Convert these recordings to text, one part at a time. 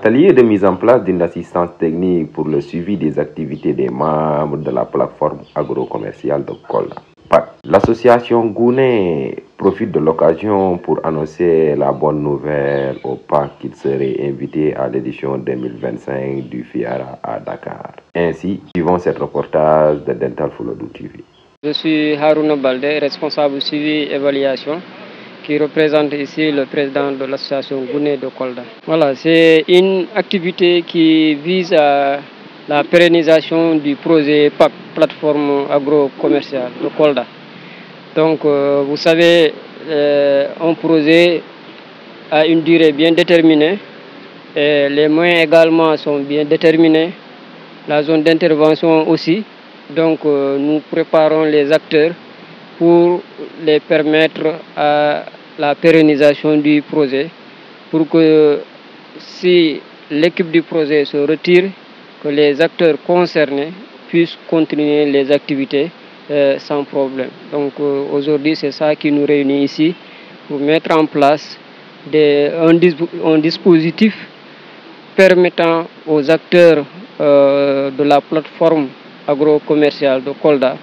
L'atelier de mise en place d'une assistance technique pour le suivi des activités des membres de la plateforme agro-commerciale de Kolda. L'association Gouné profite de l'occasion pour annoncer la bonne nouvelle au PAC qu'il serait invité à l'édition 2025 du FIARA à Dakar. Ainsi, suivons ce reportage de Dental Fuladu TV. Je suis Harouna Baldé, responsable suivi évaluation, qui représente ici le président de l'association Gouné de Kolda. Voilà, c'est une activité qui vise à la pérennisation du projet PAC, plateforme agro-commerciale de Kolda. Donc, vous savez, un projet a une durée bien déterminée et les moyens également sont bien déterminés, la zone d'intervention aussi. Donc, nous préparons les acteurs pour les permettre à la pérennisation du projet, pour que si l'équipe du projet se retire, que les acteurs concernés puissent continuer les activités sans problème. Donc aujourd'hui, c'est ça qui nous réunit ici, pour mettre en place un dispositif permettant aux acteurs de la plateforme agro-commerciale de Kolda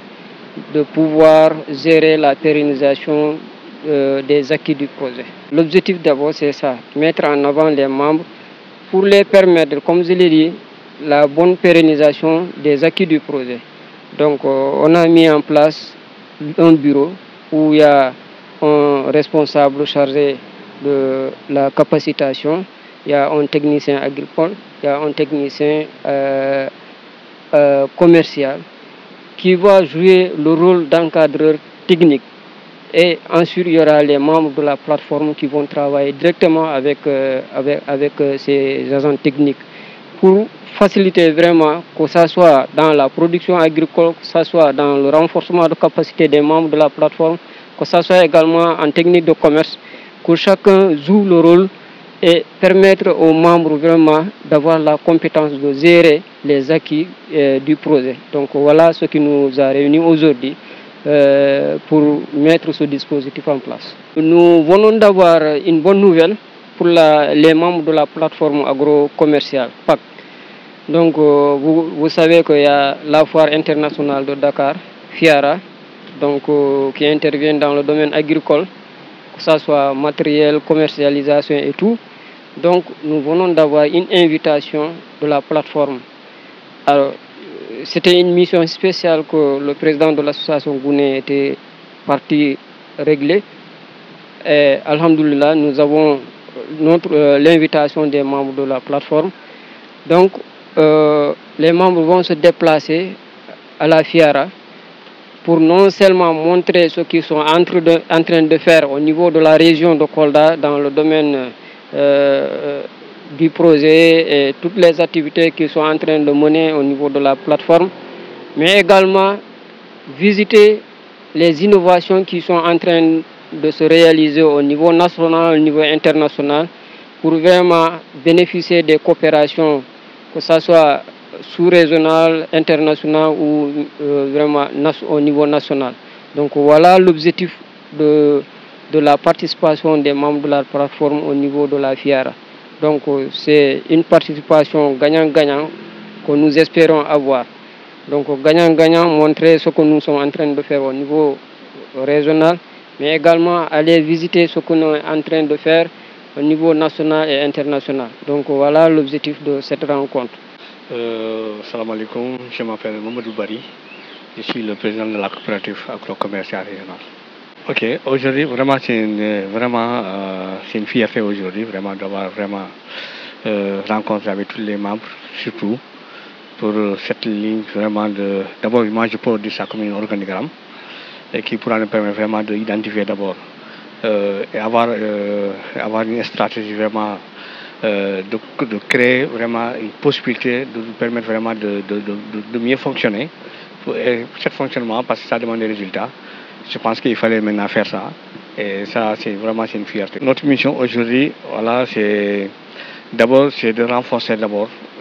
de pouvoir gérer la pérennisation des acquis du projet. L'objectif d'abord, c'est ça, mettre en avant les membres pour les permettre, comme je l'ai dit, la bonne pérennisation des acquis du projet. Donc, on a mis en place un bureau où il y a un responsable chargé de la capacitation, il y a un technicien agricole, il y a un technicien commercial qui va jouer le rôle d'encadreur technique. Et ensuite, il y aura les membres de la plateforme qui vont travailler directement avec ces agents techniques pour faciliter vraiment, que ce soit dans la production agricole, que ce soit dans le renforcement de capacité des membres de la plateforme, que ce soit également en technique de commerce, que chacun joue le rôle et permettre aux membres vraiment d'avoir la compétence de gérer les acquis du projet. Donc voilà ce qui nous a réunis aujourd'hui pour mettre ce dispositif en place. Nous venons d'avoir une bonne nouvelle pour les membres de la plateforme agro-commerciale PAC. Donc vous savez qu'il y a la foire internationale de Dakar, FIARA, donc, qui intervient dans le domaine agricole, que ce soit matériel, commercialisation et tout. Donc nous venons d'avoir une invitation de la plateforme. Alors, c'était une mission spéciale que le président de l'association Gouné était parti régler. Et alhamdoulilah, nous avons l'invitation des membres de la plateforme. Donc, les membres vont se déplacer à la FIARA pour non seulement montrer ce qu'ils sont en train de faire au niveau de la région de Kolda dans le domaine du projet et toutes les activités qu'ils sont en train de mener au niveau de la plateforme, mais également visiter les innovations qui sont en train de se réaliser au niveau national, au niveau international, pour vraiment bénéficier des coopérations, que ce soit sous-régional, international ou vraiment au niveau national. Donc voilà l'objectif de la participation des membres de la plateforme au niveau de la FIARA. Donc c'est une participation gagnant-gagnant que nous espérons avoir. Donc gagnant-gagnant, montrer ce que nous sommes en train de faire au niveau régional, mais également aller visiter ce que nous sommes en train de faire au niveau national et international. Donc voilà l'objectif de cette rencontre. Salam alaikum, je m'appelle Mamadou Bari, je suis le président de la coopérative agro-commerciale régionale. Ok, aujourd'hui vraiment c'est une fierté aujourd'hui vraiment d'avoir vraiment rencontré avec tous les membres, surtout pour cette ligne vraiment d'abord moi je peux dire ça comme un organigramme et qui pourra nous permettre vraiment d'identifier d'abord et avoir une stratégie vraiment de créer vraiment une possibilité de nous permettre vraiment de mieux fonctionner pour ce fonctionnement parce que ça demande des résultats. Je pense qu'il fallait maintenant faire ça et ça c'est vraiment une fierté. Notre mission aujourd'hui, voilà, c'est de renforcer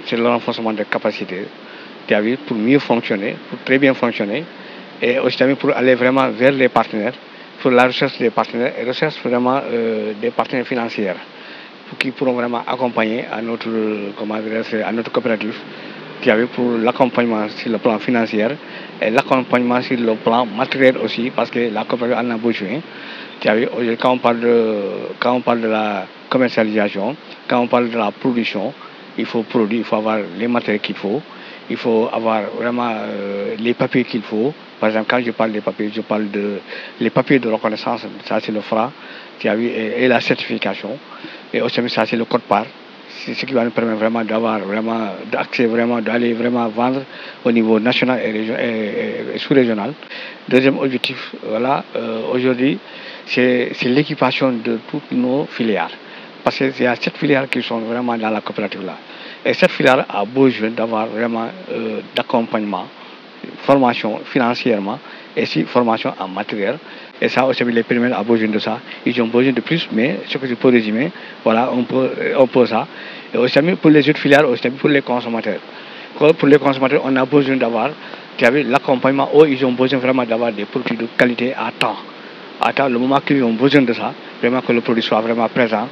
c'est le renforcement des capacités pour mieux fonctionner, pour très bien fonctionner et aussi pour aller vraiment vers les partenaires, pour la recherche des partenaires et recherche vraiment des partenaires financiers qui pourront vraiment accompagner à notre, à notre coopérative, pour l'accompagnement sur le plan financier et l'accompagnement sur le plan matériel aussi, parce que la coopérative en a besoin. Quand on parle de la commercialisation, quand on parle de la production, il faut produire, il faut avoir les matériels qu'il faut, il faut avoir vraiment les papiers qu'il faut. Par exemple, quand je parle des papiers, je parle les papiers de reconnaissance, ça c'est le FRA, et la certification, et aussi ça c'est le code part. C'est ce qui va nous permettre vraiment d'avoir vraiment d'accès, vraiment d'aller vraiment vendre au niveau national et sous-régional. Deuxième objectif, voilà, aujourd'hui, c'est l'équipation de toutes nos filières. Parce qu'il y a 7 filières qui sont vraiment dans la coopérative là. Et cette filière a besoin d'avoir vraiment d'accompagnement, formation financièrement et aussi formation en matériel. Et ça aussi, les primaires ont besoin de ça. Ils ont besoin de plus, mais ce que je peux résumer, voilà, on peut ça. Et aussi pour les autres filières, aussi pour les consommateurs. Pour les consommateurs, on a besoin d'avoir l'accompagnement, où ils ont besoin vraiment d'avoir des produits de qualité à temps. À temps, le moment qu'ils ont besoin de ça, vraiment que le produit soit vraiment présent.